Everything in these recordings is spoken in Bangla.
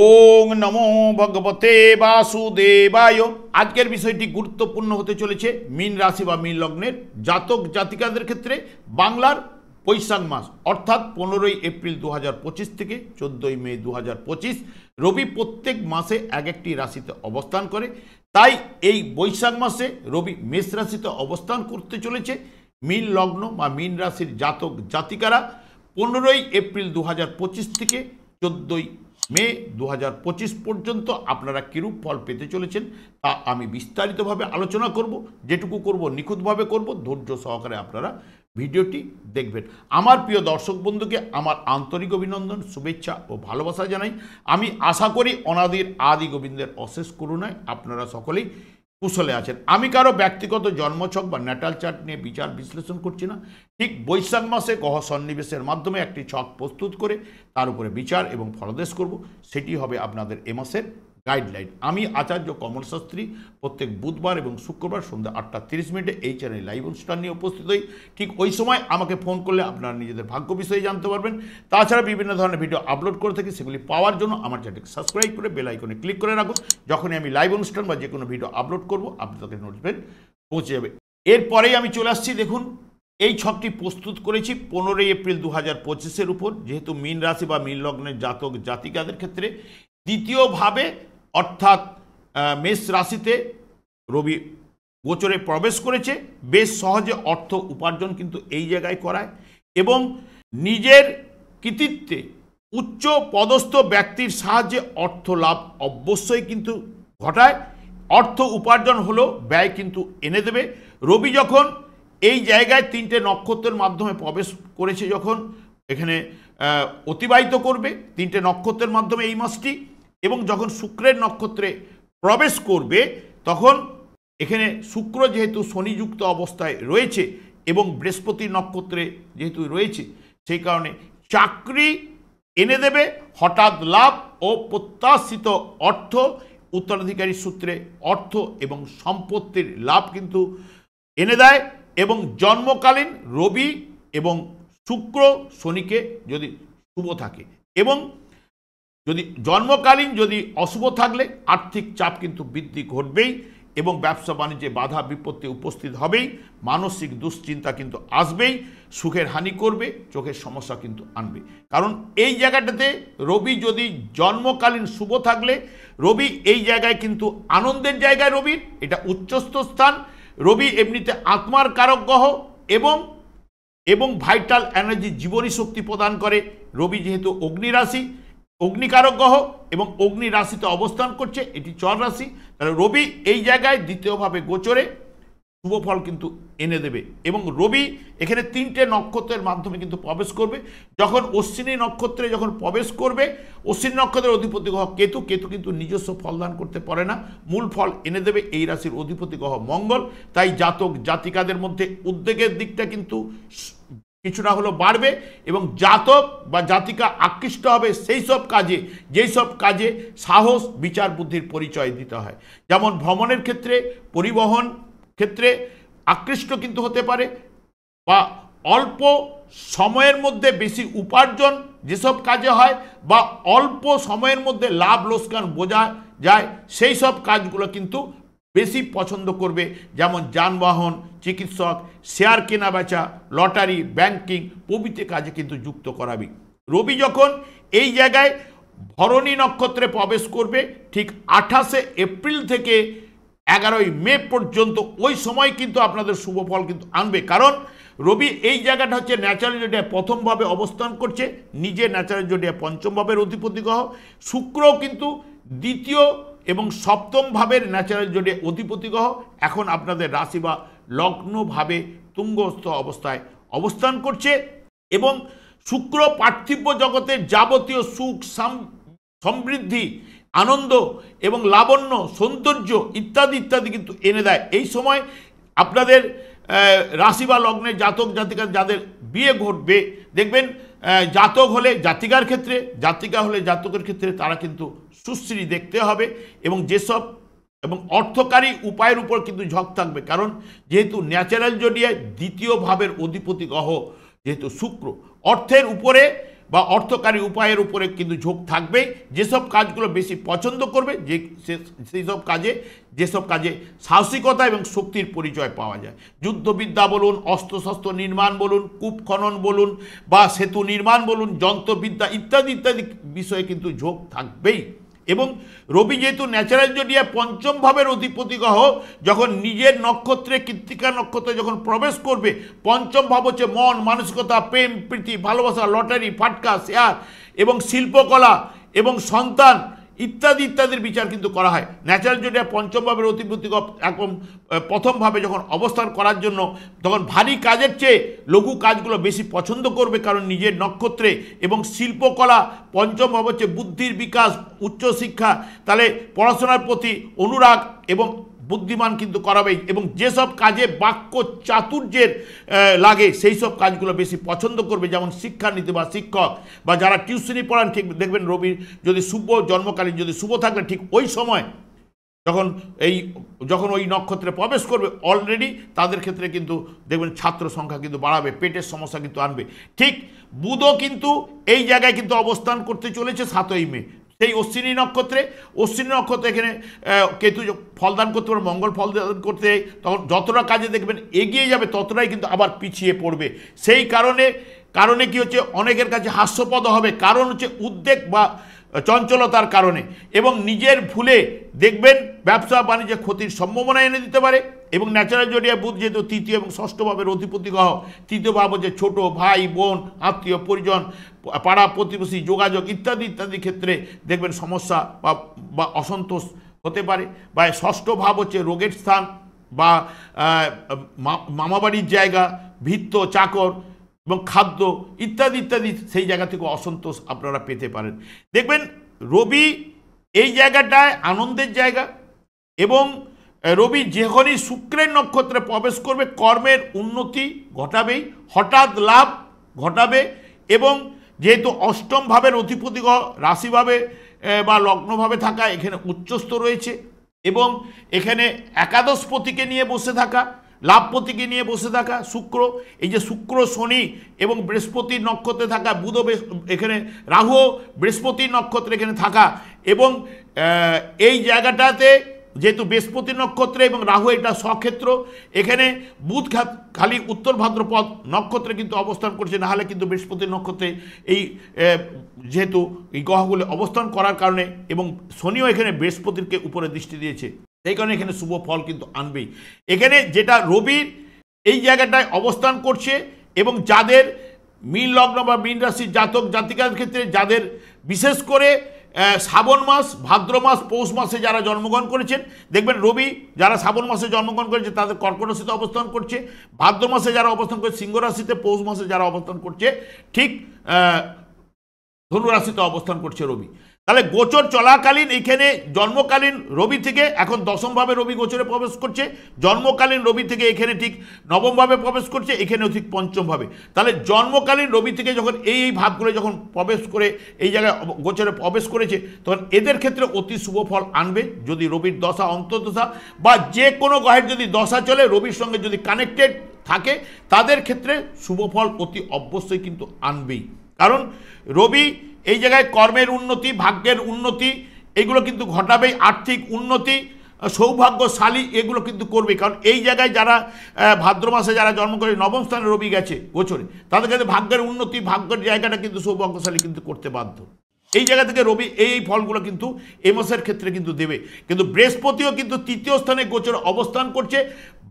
ওং নমো ভগবতে বাসুদেবায়। আজকের বিষয়টি গুরুত্বপূর্ণ হতে চলেছে মীন রাশি বা মীন লগ্নের জাতক জাতিকাদের ক্ষেত্রে বাংলার বৈশাখ মাস অর্থাৎ 15ই এপ্রিল 2025 থেকে 14ই মে 2025। রবি প্রত্যেক মাসে এক একটি রাশিতে অবস্থান করে, তাই এই বৈশাখ মাসে রবি মেষ রাশিতে অবস্থান করতে চলেছে। মীন লগ্ন বা মীন রাশির জাতক জাতিকারা 15ই এপ্রিল 2025 থেকে 14ই মে 2025 পর্যন্ত আপনারা কিরূপ ফল পেতে চলেছেন তা আমি বিস্তারিতভাবে আলোচনা করব। যেটুকু করব নিখুঁতভাবে করব, ধৈর্য সহকারে আপনারা ভিডিওটি দেখবেন। আমার প্রিয় দর্শক বন্ধুকে আমার আন্তরিক অভিনন্দন, শুভেচ্ছা ও ভালোবাসা জানাই। আমি আশা করি অনাদির আদি গোবিন্দের অশেষ করুণায় আপনারা সকলেই কুশলে আছেন। আমি কারো ব্যক্তিগত জন্মছক বা ন্যাটাল চার্ট নিয়ে বিচার বিশ্লেষণ করছি না। ঠিক বৈশাখ মাসে গ্রহ সন্নিবেশের মাধ্যমে একটি ছক প্রস্তুত করে তার উপরে বিচার এবং ফলাদেশ করব, সেটি হবে আপনাদের এ মাসের গাইডলাইন। আমি আচার্য কমল শাস্ত্রী প্রত্যেক বুধবার এবং শুক্রবার সন্ধ্যা 8:30 এই চ্যানেলে লাইভ অনুষ্ঠান নিয়ে উপস্থিত হই। ঠিক ওই সময় আমাকে ফোন করলে আপনারা নিজেদের ভাগ্য বিষয়ে জানতে পারবেন। তাছাড়া বিভিন্ন ধরনের ভিডিও আপলোড করে থাকি, সেগুলি পাওয়ার জন্য আমার চ্যানেলকে সাবস্ক্রাইব করে বেল আইকনে ক্লিক করে রাখুন। যখনই আমি লাইভ অনুষ্ঠান বা যে কোনো ভিডিও আপলোড করব আপনাদের নোটিফিকেশন পৌঁছে যাবে। এরপরেই আমি চলে আসছি, দেখুন এই ছকটি প্রস্তুত করেছি 15ই এপ্রিল 2025 উপর। যেহেতু মীন রাশি বা মীন লগ্নের জাতক জাতিকাদের ক্ষেত্রে দ্বিতীয়ভাবে অর্থাৎ মেষ রাশিতে রবি গোচরে প্রবেশ করেছে, বেশ সহজে অর্থ উপার্জন কিন্তু এই জায়গায় করায় এবং নিজের কৃতিত্বে উচ্চ পদস্থ ব্যক্তির সাহায্যে অর্থ লাভ অবশ্যই কিন্তু ঘটায়। অর্থ উপার্জন হলো, ব্যয় কিন্তু এনে দেবে। রবি যখন এই জায়গায় 3টে নক্ষত্রের মাধ্যমে প্রবেশ করেছে, যখন এখানে অতিবাহিত করবে 3টে নক্ষত্রের মাধ্যমে এই মাসটি, এবং যখন শুক্রের নক্ষত্রে প্রবেশ করবে তখন এখানে শুক্র যেহেতু শনিযুক্ত অবস্থায় রয়েছে এবং বৃহস্পতি নক্ষত্রে যেহেতু রয়েছে, সেই কারণে চাকরি এনে দেবে, হঠাৎ লাভ ও প্রত্যাশিত অর্থ, উত্তরাধিকারী সূত্রে অর্থ এবং সম্পত্তির লাভ কিন্তু এনে দেয়। এবং জন্মকালীন রবি এবং শুক্র শনিকে যদি শুভ থাকে, এবং যদি জন্মকালীন যদি অশুভ থাকলে আর্থিক চাপ কিন্তু বৃদ্ধি ঘটবেই এবং ব্যবসা বাণিজ্যে বাধা বিপত্তি উপস্থিত হবেই, মানসিক দুশ্চিন্তা কিন্তু আসবেই, সুখের হানি করবে, চোখের সমস্যা কিন্তু আনবে। কারণ এই জায়গাটাতে রবি যদি জন্মকালীন শুভ থাকলে, রবি এই জায়গায় কিন্তু আনন্দের জায়গায়, রবির এটা উচ্চস্থ স্থান। রবি এমনিতে আত্মার কারক গ্রহ এবং ভাইটাল এনার্জি, জীবনী শক্তি প্রদান করে। রবি যেহেতু অগ্নি রাশি, অগ্নিকারক গ্রহ এবং অগ্নি রাশিতে অবস্থান করছে, এটি চর রাশি, তাহলে রবি এই জায়গায় দ্বিতীয়ভাবে গোচরে শুভ ফল কিন্তু এনে দেবে। এবং রবি এখানে 3টে নক্ষত্রের মাধ্যমে কিন্তু প্রবেশ করবে। যখন অশ্বিনী নক্ষত্রে যখন প্রবেশ করবে, অশ্বিনী নক্ষত্রের অধিপতি গ্রহ কেতু, কেতু কিন্তু নিজস্ব ফলদান করতে পারে না, মূল ফল এনে দেবে এই রাশির অধিপতি গ্রহ মঙ্গল। তাই জাতক জাতিকাদের মধ্যে উদ্বেগের দিকটা কিন্তু কিছুটা হলো বাড়বে এবং জাতক বা জাতিকা আকৃষ্ট হবে সেই সব কাজে, যেই সব কাজে সাহস বিচার বুদ্ধির পরিচয় দিতে হয়। যেমন ভ্রমণের ক্ষেত্রে, পরিবহন ক্ষেত্রে আকৃষ্ট কিন্তু হতে পারে, বা অল্প সময়ের মধ্যে বেশি উপার্জন যেসব কাজে হয়, বা অল্প সময়ের মধ্যে লাভ লোকসান বোঝা যায়, সেই সব কাজগুলো কিন্তু বেশি পছন্দ করবে। যেমন যানবাহন, চিকিৎসক, শেয়ার কেনা বেচা, লটারি, ব্যাংকিং প্রভৃতি কাজে কিন্তু যুক্ত করাবে। রবি যখন এই জায়গায় ভরণী নক্ষত্রে প্রবেশ করবে ঠিক 28শে এপ্রিল থেকে 11ই মে পর্যন্ত, ওই সময় কিন্তু আপনাদের শুভ ফল কিন্তু আনবে। কারণ রবি এই জায়গাটা হচ্ছে ন্যাচারাল জোডিয়ায় প্রথমভাবে অবস্থান করছে, নিজে ন্যাচারাল জোডিয়ায় পঞ্চম ভাবের অধিপতি গ্রহ। শুক্রও কিন্তু দ্বিতীয় এবং সপ্তম ভাবের ন্যাচারাল জোডিয়ায় অধিপতি গ্রহ এখন আপনাদের রাশি বা লগ্নভাবে তুঙ্গস্থ অবস্থায় অবস্থান করছে। এবং শুক্র পার্থিব জগতের যাবতীয় সুখ সমৃদ্ধি, আনন্দ এবং লাবণ্য, সৌন্দর্য ইত্যাদি ইত্যাদি কিন্তু এনে দেয়। এই সময় আপনাদের রাশি বা লগ্নের জাতক জাতিকা যাদের বিয়ে ঘটবে, দেখবেন জাতক হলে জাতিকার ক্ষেত্রে, জাতিকা হলে জাতকের ক্ষেত্রে তারা কিন্তু সুশ্রী দেখতে হবে এবং যেসব এবং অর্থকারী উপায়ের উপর কিন্তু ঝোঁক থাকবে। কারণ যেহেতু ন্যাচারাল জোডিয়ায় দ্বিতীয় ভাবের অধিপতি গ্রহ যেহেতু শুক্র, অর্থের উপরে বা অর্থকারী উপায়ের উপরে কিন্তু ঝোঁক থাকবে। যেসব কাজগুলো বেশি পছন্দ করবে যেসব কাজে সাহসিকতা এবং শক্তির পরিচয় পাওয়া যায়, যুদ্ধবিদ্যা বলুন, অস্ত্রশস্ত্র নির্মাণ বলুন, কূপ খনন বলুন বা সেতু নির্মাণ বলুন, যন্ত্রবিদ্যা ইত্যাদি ইত্যাদি বিষয়ে কিন্তু ঝোঁক থাকবেই। এবং রবি যেহেতু ন্যাচারাল জোডিয়া পঞ্চম ভাবের অধিপতি গ্রহ, যখন নিজের নক্ষত্রে কৃত্তিকা নক্ষত্রে যখন প্রবেশ করবে, পঞ্চম ভাব হচ্ছে মন, মানসিকতা, প্রেম, প্রীতি, ভালোবাসা, লটারি, ফাটকা, শেয়ার এবং শিল্পকলা এবং সন্তান ইত্যাদি ইত্যাদির বিচার কিন্তু করা হয়। ন্যাচারাল জোডিয়া পঞ্চম ভাবের অধিপতি একদম প্রথম ভাবে যখন অবস্থান করার জন্য তখন ভারী কাজের চেয়ে লঘু কাজগুলো বেশি পছন্দ করবে, কারণ নিজের নক্ষত্রে। এবং শিল্পকলা পঞ্চম ভাব হচ্ছে বুদ্ধির বিকাশ, উচ্চশিক্ষা, তাহলে পড়াশোনার প্রতি অনুরাগ এবং বুদ্ধিমান কিন্তু করাবেই। এবং যেসব কাজে বাক্য চাতুর্যের লাগে সেই সব কাজগুলো বেশি পছন্দ করবে, যেমন শিক্ষানীতি বা শিক্ষক বা যারা টিউশনি পড়ান। ঠিক দেখবেন রবির যদি শুভ জন্মকালীন যদি শুভ থাকলে ঠিক ওই সময় যখন ওই নক্ষত্রে প্রবেশ করবে অলরেডি তাদের ক্ষেত্রে কিন্তু দেখবেন ছাত্র সংখ্যা কিন্তু বাড়াবে, পেটের সমস্যা কিন্তু আনবে। ঠিক বুধও কিন্তু এই জায়গায় কিন্তু অবস্থান করতে চলেছে 7ই মে, সেই অশ্বিনী নক্ষত্রে। অশ্বিনী নক্ষত্রে এখানে কেতু ফলদান করতে পারে, মঙ্গল ফলদান করতে, তখন যতটা কাজে দেখবেন এগিয়ে যাবে ততটাই কিন্তু আবার পিছিয়ে পড়বে। সেই কারণে কি হচ্ছে, অনেকের কাছে হাস্যপদ হবে, কারণ হচ্ছে উদ্বেগ বা চঞ্চলতার কারণে। এবং নিজের ভুলে দেখবেন ব্যবসা বাণিজ্যে ক্ষতির সম্ভাবনা এনে দিতে পারে। এবং ন্যাচারাল জোডিয়া বুধ যেহেতু তৃতীয় এবং ষষ্ঠ ভাবের অধিপতি গ্রহ, তৃতীয় ভাব হচ্ছে ছোট ভাই বোন, আত্মীয় পরিজন, পাড়া প্রতিবেশী, যোগাযোগ ইত্যাদি ইত্যাদি ক্ষেত্রে দেখবেন সমস্যা বা অসন্তোষ হতে পারে। বা ষষ্ঠ ভাব হচ্ছে রোগের স্থান বা মামাবাড়ির জায়গা, ভিত্ত, চাকর এবং খাদ্য ইত্যাদি ইত্যাদি, সেই জায়গা থেকে অসন্তোষ আপনারা পেতে পারেন। দেখবেন রবি এই জায়গাটায় আনন্দের জায়গা। এবং রবি যখনই শুক্রের নক্ষত্রে প্রবেশ করবে কর্মের উন্নতি ঘটাবেই, হঠাৎ লাভ ঘটাবে। এবং যেহেতু অষ্টম ভাবের অধিপতি রাশিভাবে বা লগ্নভাবে থাকা, এখানে উচ্চস্থ রয়েছে এবং এখানে একাদশপতিকে নিয়ে বসে থাকা, লাভপতিকে নিয়ে বসে থাকা শুক্র, এই যে শুক্র শনি এবং বৃহস্পতির নক্ষত্রে থাকা, বুধ এখানে রাহু বৃহস্পতির নক্ষত্রে এখানে থাকা। এবং এই জায়গাটাতে যেহেতু বৃহস্পতি নক্ষত্রে এবং রাহু এটা স্বক্ষেত্র, এখানে বুধ খালি উত্তর ভাদ্রপদ নক্ষত্রে কিন্তু অবস্থান করছে, নাহলে কিন্তু বৃহস্পতি নক্ষত্রে এই যেহেতু এই গ্রহগুলো অবস্থান করার কারণে, এবং শনিও এখানে বৃহস্পতিকে উপরে দৃষ্টি দিয়েছে, সেই কারণে এখানে শুভ ফল কিন্তু আনবেই। এখানে যেটা রবির এই জায়গাটায় অবস্থান করছে এবং যাদের মীন লগ্ন বা মীন রাশির জাতক জাতিকার ক্ষেত্রে, যাদের বিশেষ করে শ্রাবণ মাস, ভাদ্র মাস, পৌষ মাসে যারা জন্মগ্রহণ করেছেন, দেখবেন রবি যারা শ্রাবণ মাসে জন্মগ্রহণ করেছে তাদের কর্কট রাশিতে অবস্থান করছে, ভাদ্র মাসে যারা অবস্থান করছে সিংহ রাশিতে, পৌষ মাসে যারা অবস্থান করছে ঠিক ধনু রাশিতে অবস্থান করছে রবি। তাহলে গোচর চলাকালীন এখানে জন্মকালীন রবি থেকে এখন দশমভাবে রবি গোচরে প্রবেশ করছে, জন্মকালীন রবি থেকে এখানে ঠিক নবমভাবে প্রবেশ করছে, এখানেও ঠিক পঞ্চমভাবে। তাহলে জন্মকালীন রবি থেকে যখন এই ভাবগুলো যখন প্রবেশ করে এই জায়গায় গোচরে প্রবেশ করেছে, তখন এদের ক্ষেত্রে অতি শুভ ফল আনবে। যদি রবির দশা, অন্তর্দশা বা যে কোনো গ্রহের যদি দশা চলে রবির সঙ্গে যদি কানেক্টেড থাকে, তাদের ক্ষেত্রে শুভ ফল অতি অবশ্যই কিন্তু আনবেই। কারণ রবি এই জায়গায় কর্মের উন্নতি, ভাগ্যের উন্নতি এগুলো কিন্তু ঘটাবেই, আর্থিক উন্নতি, সৌভাগ্যশালী এগুলো কিন্তু করবে। কারণ এই জায়গায় যারা ভাদ্র মাসে যারা জন্ম করে নবম স্থানে রবি গেছে গোচরে, তাদের কাছে ভাগ্যের উন্নতি, ভাগ্যের জায়গাটা কিন্তু সৌভাগ্যশালী কিন্তু করতে বাধ্য। এই জায়গা থেকে রবি এই ফলগুলো কিন্তু এই মাসের ক্ষেত্রে কিন্তু দেবে। কিন্তু বৃহস্পতিও কিন্তু তৃতীয় স্থানে গোচরে অবস্থান করছে,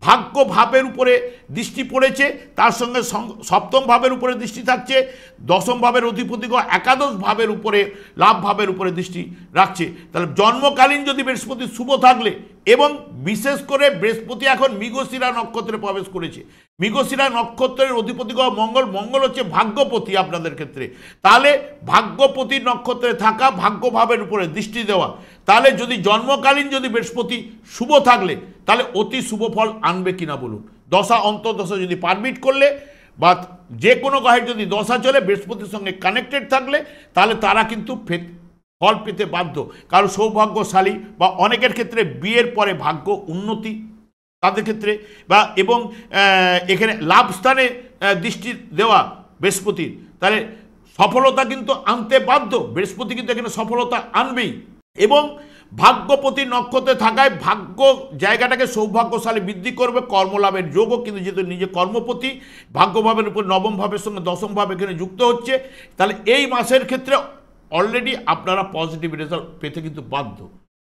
ভাগ্য ভাবের উপরে দৃষ্টি পড়েছে, তার সঙ্গে সপ্তম ভাবের উপরে দৃষ্টি থাকছে, দশম ভাবের অধিপতি একাদশ ভাবের উপরে, লাভ ভাবের উপরে দৃষ্টি রাখছে। তাহলে জন্মকালীন যদি বৃহস্পতি শুভ থাকলে, এবং বিশেষ করে বৃহস্পতি এখন মৃগশিরা নক্ষত্রে প্রবেশ করেছে, মৃগশিরা নক্ষত্রের অধিপতি মঙ্গল হচ্ছে ভাগ্যপতি আপনাদের ক্ষেত্রে। তাহলে ভাগ্যপতি নক্ষত্রে থাকা, ভাগ্যভাবের উপরে দৃষ্টি দেওয়া, তাহলে যদি জন্মকালীন যদি বৃহস্পতি শুভ থাকলে তাহলে অতি শুভ ফল আনবে কিনা বলুন। দশা অন্তর্দশা যদি পারমিট করলে বা যে কোনো গ্রহের যদি দশা চলে বৃহস্পতির সঙ্গে কানেক্টেড থাকলে, তাহলে তারা কিন্তু ফল পেতে বাধ্য। কারণ সৌভাগ্যশালী বা অনেকের ক্ষেত্রে বিয়ের পরে ভাগ্য উন্নতি তাদের ক্ষেত্রে, বা এবং এখানে লাভ স্থানে দৃষ্টি দেওয়া বৃহস্পতির, তাহলে সফলতা কিন্তু আনতে বাধ্য, বৃহস্পতি কিন্তু এখানে সফলতা আনবেই। এবং ভাগ্যপতি নক্ষত্রে থাকায় ভাগ্য জায়গাটাকে সৌভাগ্যশালী বৃদ্ধি করবে, কর্মলাভের যোগও কিন্তু যেহেতু নিজে কর্মপতি ভাগ্যভাবের উপর নবম ভাবের সঙ্গে দশম ভাব এখানে যুক্ত হচ্ছে, তাহলে এই মাসের ক্ষেত্রে অলরেডি আপনারা পজিটিভ রেজাল্ট পেতে কিন্তু বাধ্য।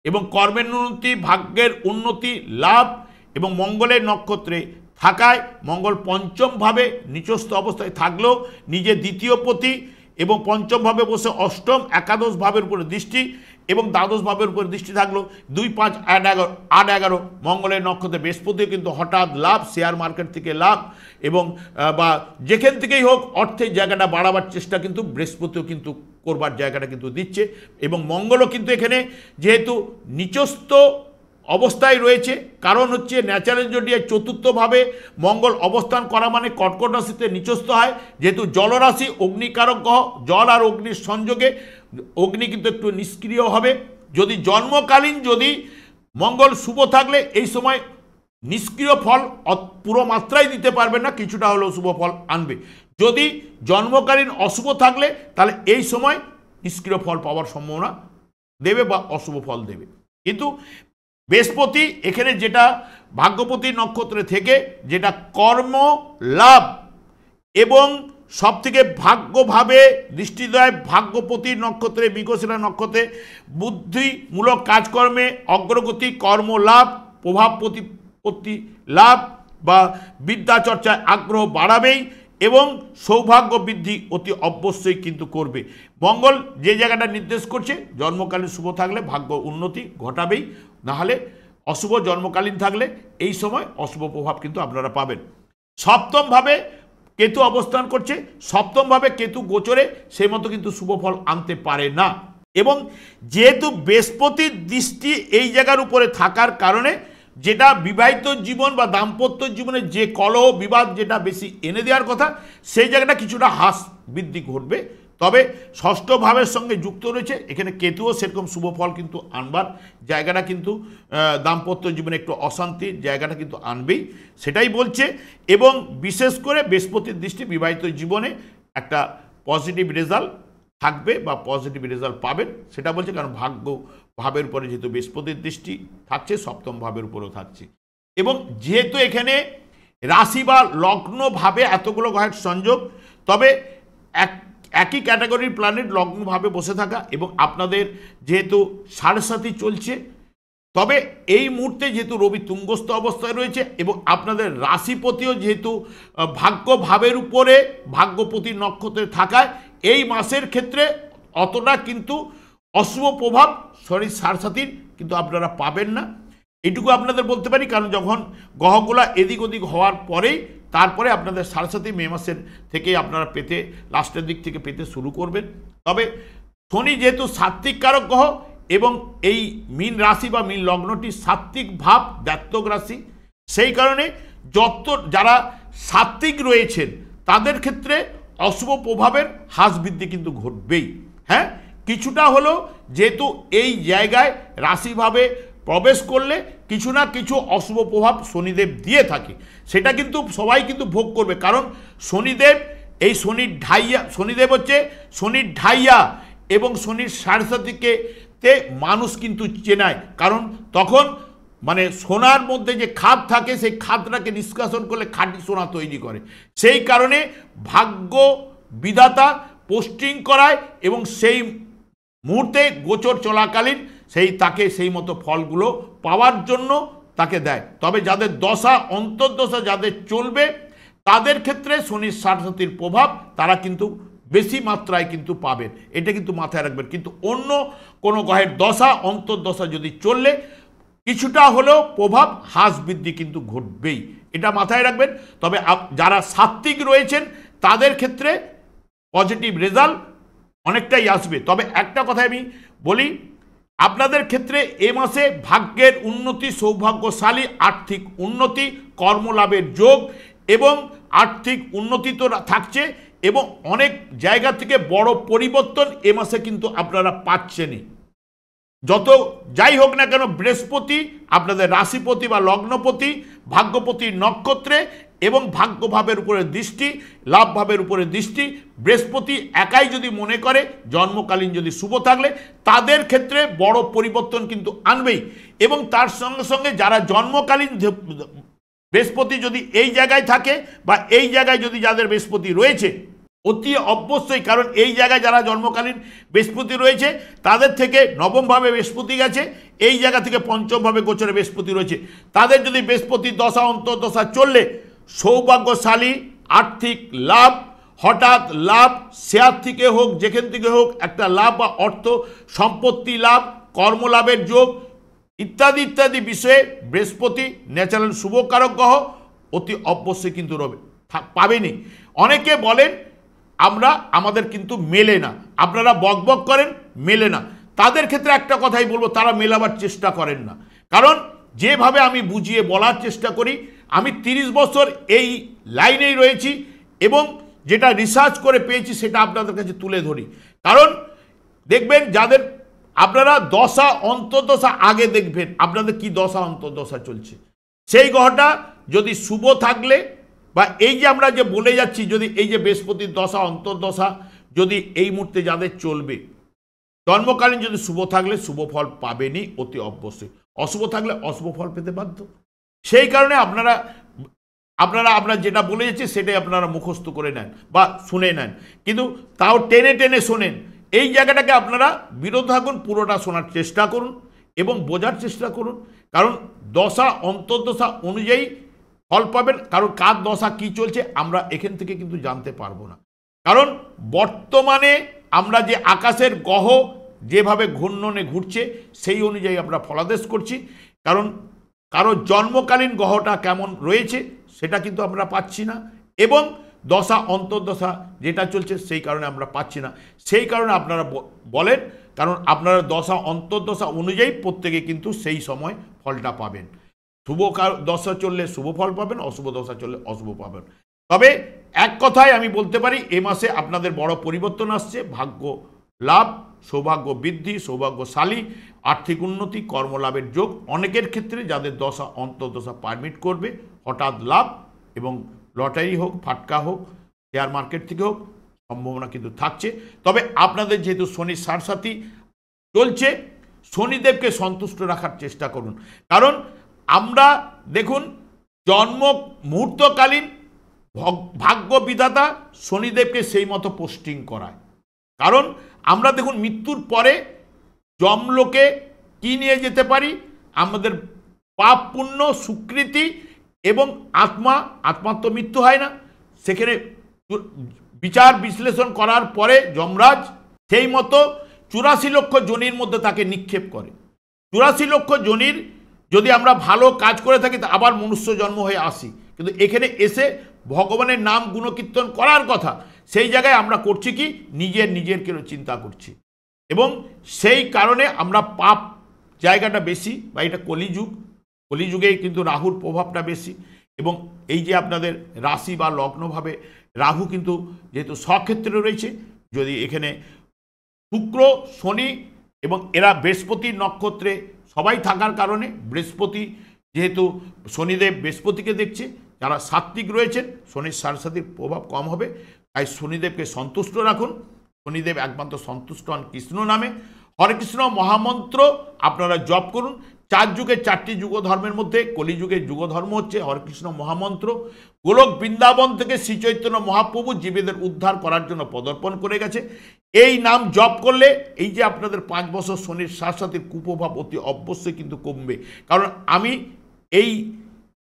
এবং কর্মের উন্নতি, ভাগ্যের উন্নতি, লাভ এবং মঙ্গলের নক্ষত্রে থাকায় মঙ্গল পঞ্চম ভাবে নিচস্থ অবস্থায় থাকলেও নিজে দ্বিতীয় পতি এবং পঞ্চম ভাবে বসে অষ্টম একাদশ ভাবের উপরে দৃষ্টি এবং দ্বাদশ ভাবের উপরে দৃষ্টি থাকলো 2, 5, 8, 11 মঙ্গলের নক্ষত্রে বৃহস্পতিও কিন্তু হঠাৎ লাভ, শেয়ার মার্কেট থেকে লাভ এবং বা যেখান থেকেই হোক অর্থের জায়গাটা বাড়াবার চেষ্টা কিন্তু বৃহস্পতিও কিন্তু করবার জায়গাটা কিন্তু দিচ্ছে। এবং মঙ্গলও কিন্তু এখানে যেহেতু নিচস্থ অবস্থায় রয়েছে, কারণ হচ্ছে ন্যাচারাল জোডিয়ায় চতুর্থভাবে মঙ্গল অবস্থান করা মানে কর্কট রাশিতে নিচস্থ হয়, যেহেতু জলরাশি অগ্নিকারক গ্রহ, জল আর অগ্নির সংযোগে অগ্নি কিন্তু একটু নিষ্ক্রিয় হবে। যদি জন্মকালীন যদি মঙ্গল শুভ থাকলে এই সময় নিষ্ক্রিয় ফল পুরো মাত্রায় দিতে পারবে না, কিছুটা হলেও শুভ ফল আনবে। যদি জন্মকালীন অশুভ থাকলে তাহলে এই সময় নিষ্ক্রিয় ফল পাওয়ার সম্ভাবনা দেবে বা অশুভ ফল দেবে। কিন্তু বৃহস্পতি এখানে যেটা ভাগ্যপতি নক্ষত্রে থেকে যেটা কর্ম লাভ এবং সবথেকে ভাগ্যভাবে দৃষ্টি দেয় ভাগ্যপতি নক্ষত্রে, মৃগশিরা নক্ষত্রে বুদ্ধিমূলক কাজকর্মে অগ্রগতি, কর্ম লাভ, প্রভাব প্রতিপত্তি লাভ বা বিদ্যা চর্চায় আগ্রহ বাড়াবেই এবং সৌভাগ্য বৃদ্ধি অতি অবশ্যই কিন্তু করবে। মঙ্গল যে জায়গাটা নির্দেশ করছে জন্মকালীন শুভ থাকলে ভাগ্য উন্নতি ঘটাবেই, নাহলে অশুভ জন্মকালীন থাকলে এই সময় অশুভ প্রভাব কিন্তু আপনারা পাবেন। সপ্তমভাবে কেতু অবস্থান করছে, সপ্তমভাবে কেতু গোচরে সেই মতো কিন্তু শুভ ফল আনতে পারে না। এবং যেহেতু বৃহস্পতির দৃষ্টি এই জায়গার উপরে থাকার কারণে যেটা বিবাহিত জীবন বা দাম্পত্য জীবনে যে কলহ বিবাদ যেটা বেশি এনে দেওয়ার কথা সেই জায়গাটা কিছুটা হ্রাস বৃদ্ধি ঘটবে। তবে ষষ্ঠ ভাবের সঙ্গে যুক্ত রয়েছে এখানে কেতুও সেরকম শুভ ফল কিন্তু আনবার জায়গাটা কিন্তু দাম্পত্য জীবনে একটু অশান্তির জায়গাটা কিন্তু আনবেই, সেটাই বলছে। এবং বিশেষ করে বৃহস্পতির দৃষ্টি বিবাহিত জীবনে একটা পজিটিভ রেজাল্ট থাকবে বা পজিটিভ রেজাল্ট পাবেন সেটা বলছে, কারণ ভাগ্য ভাবের উপরে যেহেতু বৃহস্পতির দৃষ্টি থাকছে, সপ্তম ভাবের উপরেও থাকছে। এবং যেহেতু এখানে রাশি বা লগ্ন ভাবে এতগুলো গ্রহের সংযোগ, তবে একই ক্যাটাগরির প্ল্যানেট লগ্নভাবে বসে থাকা এবং আপনাদের যেহেতু 7.5 চলছে, তবে এই মুহূর্তে যেহেতু রবি তুঙ্গস্থ অবস্থায় রয়েছে এবং আপনাদের রাশিপতিও যেহেতু ভাগ্য ভাবের উপরে ভাগ্যপতি নক্ষত্রে থাকায় এই মাসের ক্ষেত্রে অতটা কিন্তু অশুভ প্রভাব শরীর 7.5 কিন্তু আপনারা পাবেন না, এইটুকু আপনাদের বলতে পারি। কারণ যখন গ্রহগুলা এদিক ওদিক হওয়ার পরেই তারপরে আপনাদের 7.5 মে মাসের থেকেই আপনারা পেতে লাস্টের দিক থেকে পেতে শুরু করবেন। তবে শনি যেহেতু সাত্ত্বিক কারক গ্রহ এবং এই মীন রাশি বা মীন লগ্নটি সাত্ত্বিক ভাব জাতক রাশি, সেই কারণে যত যারা সাত্ত্বিক রয়েছেন তাদের ক্ষেত্রে অশুভ প্রভাবের হ্রাস বৃদ্ধি কিন্তু ঘটবেই। হ্যাঁ, কিছুটা হলেও যেহেতু এই জায়গায় রাশিভাবে প্রবেশ করলে কিছু না কিছু অশুভ প্রভাব শনিদেব দিয়ে থাকে, সেটা কিন্তু সবাই কিন্তু ভোগ করবে। কারণ শনিদেব এই শনিদেব হচ্ছে শনির ঢাইয়া এবং শনির 7.5 মানুষ কিন্তু চেনায়, কারণ তখন মানে সোনার মধ্যে যে খাদ থাকে সেই খাদটাকে নিষ্কাশন করলে খাঁটি সোনা তৈরি করে, সেই কারণে ভাগ্য বিধাতা পোস্টিং করায় এবং সেই মুহূর্তে গোচর চলাকালীন তাকে সেই মতো ফলগুলো পাওয়ার জন্য তাকে দেয়। তবে যাদের দশা অন্তর্দশা যাদের চলবে তাদের ক্ষেত্রে শনির 7.5 প্রভাব তারা কিন্তু বেশি মাত্রায় কিন্তু পাবেন, এটা কিন্তু মাথায় রাখবেন। কিন্তু অন্য কোনো গ্রহের দশা অন্তর্দশা যদি চললে কিছুটা হলেও প্রভাব হ্রাস বৃদ্ধি কিন্তু ঘটবেই, এটা মাথায় রাখবেন। তবে যারা সাত্ত্বিক রয়েছেন তাদের ক্ষেত্রে পজিটিভ রেজাল্ট অনেকটাই আসবে। তবে একটা কথা আমি বলি, আপনাদের ক্ষেত্রে এ মাসে ভাগ্যের উন্নতি, সৌভাগ্যশালী আর্থিক উন্নতি, কর্মলাভের যোগ এবং আর্থিক উন্নতি তো থাকছে এবং অনেক জায়গা থেকে বড় পরিবর্তন এ মাসে কিন্তু আপনারা পাচ্ছেনই। যত যাই হোক না কেন বৃহস্পতি আপনাদের রাশিপতি বা লগ্নপতি ভাগ্যপতি নক্ষত্রে এবং ভাগ্যভাবের উপরে দৃষ্টি, লাভ ভাবের উপরে দৃষ্টি। বৃহস্পতি একাই যদি মনে করে জন্মকালীন যদি শুভ থাকলে তাদের ক্ষেত্রে বড় পরিবর্তন কিন্তু আনবেই। এবং তার সঙ্গে সঙ্গে যারা জন্মকালীন বৃহস্পতি যদি এই জায়গায় থাকে বা এই জায়গায় যদি যাদের বৃহস্পতি রয়েছে, অতি অবশ্যই, কারণ এই জায়গায় যারা জন্মকালীন বৃহস্পতি রয়েছে তাদের থেকে নবমভাবে বৃহস্পতি গেছে, এই জায়গা থেকে পঞ্চমভাবে গোচরে বৃহস্পতি রয়েছে, তাদের যদি বৃহস্পতি দশা অন্তর্দশা চললে সৌভাগ্যশালী, আর্থিক লাভ, হঠাৎ লাভ, শেয়ার থেকে হোক যেখান থেকে হোক একটা লাভ বা অর্থ সম্পত্তি লাভ, কর্মলাভের যোগ ইত্যাদি ইত্যাদি বিষয়ে বৃহস্পতি ন্যাচারাল শুভকারক গ্রহ অতি অবশ্যই কিন্তু পাবেনি। অনেকে বলেন আমাদের কিন্তু মেলে না, আপনারা বকবক করেন মেলে না, তাদের ক্ষেত্রে একটা কথাই বলবো, তারা মেলাবার চেষ্টা করেন না। কারণ যেভাবে আমি বুঝিয়ে বলার চেষ্টা করি, আমি 30 বছর এই লাইনেই রয়েছি এবং যেটা রিসার্চ করে পেয়েছি সেটা আপনাদের কাছে তুলে ধরি। কারণ দেখবেন যাদের আপনারা দশা অন্তর্দশা আগে দেখবেন আপনাদের কি দশা অন্তর্দশা চলছে, সেই গ্রহটা যদি শুভ থাকলে বা এই যে আমরা যে বলে যাচ্ছি, যদি এই যে বৃহস্পতির দশা অন্তর্দশা যদি এই মুহূর্তে যাদের চলবে, জন্মকালীন যদি শুভ থাকলে শুভ ফল পাবেনই অতি অবশ্যই, অশুভ থাকলে অশুভ ফল পেতে বাধ্য। সেই কারণে আপনারা যেটা বলে যাচ্ছে সেটাই আপনারা মুখস্থ করে নেন বা শুনে নেন, কিন্তু তাও টেনে টেনে শোনেন। এই জায়গাটাকে আপনারা বিরত থাকুন, পুরোটা শোনার চেষ্টা করুন এবং বোঝার চেষ্টা করুন। কারণ দশা অন্তর্দশা অনুযায়ী ফল পাবেন, কারণ কার দশা কি চলছে আমরা এখান থেকে কিন্তু জানতে পারবো না। কারণ বর্তমানে আমরা যে আকাশের গ্রহ যেভাবে ঘূর্ণনে ঘুরছে সেই অনুযায়ী আমরা ফলাদেশ করছি। কারণ কারো জন্মকালীন গ্রহটা কেমন রয়েছে সেটা কিন্তু আমরা পাচ্ছি না, এবং দশা অন্তর্দশা যেটা চলছে সেই কারণে আমরা পাচ্ছি না। সেই কারণে আপনারা বলেন, কারণ আপনারা দশা অন্তর্দশা অনুযায়ী প্রত্যেকে কিন্তু সেই সময় ফলটা পাবেন। শুভ দশা চললে শুভ ফল পাবেন, অশুভ দশা চললে অশুভ পাবেন। তবে এক কথায় আমি বলতে পারি এ মাসে আপনাদের বড় পরিবর্তন আসছে, ভাগ্য লাভ, সৌভাগ্য বৃদ্ধি, সৌভাগ্যশালী, আর্থিক উন্নতি, কর্মলাভের যোগ অনেকের ক্ষেত্রে যাদের দশা অন্তর্দশা পারমিট করবে হঠাৎ লাভ, এবং লটারি হোক, ফাটকা হোক, শেয়ার মার্কেট থেকে হোক সম্ভাবনা কিন্তু থাকছে। তবে আপনাদের যেহেতু শনির সারসাথী চলছে, শনিদেবকে সন্তুষ্ট রাখার চেষ্টা করুন। কারণ আমরা দেখুন জন্ম মুহূর্তকালীন ভাগ্য বিধাতা শনিদেবকে সেই মতো পোস্টিং করায়। কারণ আমরা দেখুন মৃত্যুর পরে যমলোকে কি নিয়ে যেতে পারি, আমাদের পাপ পুণ্য সুকৃতি এবং আত্মার তো মৃত্যু হয় না, সেখানে বিচার বিশ্লেষণ করার পরে যমরাজ সেই মতো 84 লক্ষ যোনির মধ্যে তাকে নিক্ষেপ করে। 84 লক্ষ যোনির যদি আমরা ভালো কাজ করে থাকি তা আবার মনুষ্য জন্ম হয়ে আসি, কিন্তু এখানে এসে ভগবানের নাম গুণকীর্তন করার কথা, সেই জায়গায় আমরা করছি কি নিজের কেন চিন্তা করছি, এবং সেই কারণে আমরা পাপ জায়গাটা বেশি, বা এটা কলিযুগেই কিন্তু রাহুর প্রভাবটা বেশি। এবং এই যে আপনাদের রাশি বা লগ্নভাবে রাহু কিন্তু যেহেতু স্বক্ষেত্রে রয়েছে, যদি এখানে শুক্র শনি এবং এরা বৃহস্পতির নক্ষত্রে সবাই থাকার কারণে বৃহস্পতি যেহেতু শনিদেব বৃহস্পতিকে দেখছে, যারা সাত্ত্বিক রয়েছেন শনির সারসাথীর প্রভাব কম হবে। তাই শনিদেবকে সন্তুষ্ট রাখুন। শনিদেব একমাত্র সন্তুষ্ট হন কৃষ্ণ নামে। হরে কৃষ্ণ মহামন্ত্র আপনারা জপ করুন। 4 যুগে 4টি যুগ ধর্মের মধ্যে কলিযুগের যুগ ধর্ম হচ্ছে হরে কৃষ্ণ মহামন্ত্র। গোলক বৃন্দাবন থেকে শ্রী চৈতন্য মহাপ্রভু জীবেদের উদ্ধার করার জন্য পদার্পণ করে গেছে। এই নাম জপ করলে এই যে আপনাদের 5 বছর শনির সাথে কুপ্রভাব অতি অবশ্যই কিন্তু কমবে। কারণ আমি এই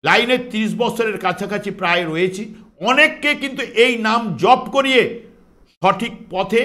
লাইনে 30 বছরের কাছাকাছি প্রায় রয়েছি, অনেককে কিন্তু এই নাম জপ করিয়ে সঠিক পথে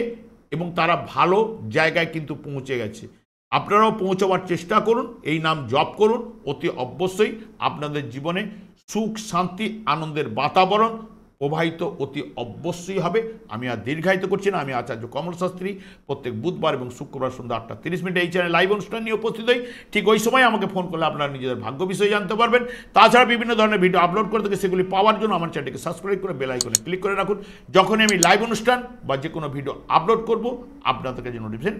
এবং তারা ভালো জায়গায় কিন্তু পৌঁছে গেছে। আপনারাও পৌঁছাবার চেষ্টা করুন, এই নাম জপ করুন, অতি অবশ্যই আপনাদের জীবনে সুখ শান্তি আনন্দের বাতাবরণ প্রবাহিত অতি অবশ্যই হবে। আমি আর দীর্ঘায়িত করছি না, আমি আচার্য কমল শাস্ত্রী প্রত্যেক বুধবার এবং শুক্রবার সন্ধ্যা 8:30 এই চ্যানেল লাইভ অনুষ্ঠান নিয়ে উপস্থিত হই। ঠিক ওই সময় আমাকে ফোন করলে আপনারা নিজেদের ভাগ্য বিষয়ে জানতে পারবেন। তাছাড়া বিভিন্ন ধরনের ভিডিও আপলোড করে থাকে, সেগুলি পাওয়ার জন্য আমার চ্যানেলকে সাবস্ক্রাইব করে বেল আইকনে ক্লিক করে রাখুন। যখনই আমি লাইভ অনুষ্ঠান বা যে কোনো ভিডিও আপলোড করব আপনাদের কাছে নোটিফিকেশন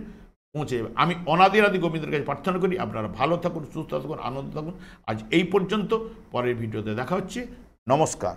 পৌঁছে যাবে। আমি অনাদি গোবিন্দের কাছে প্রার্থনা করি আপনারা ভালো থাকুন, সুস্থ থাকুন, আনন্দ থাকুন। আজ এই পর্যন্ত, পরের ভিডিওতে দেখা হচ্ছে। নমস্কার।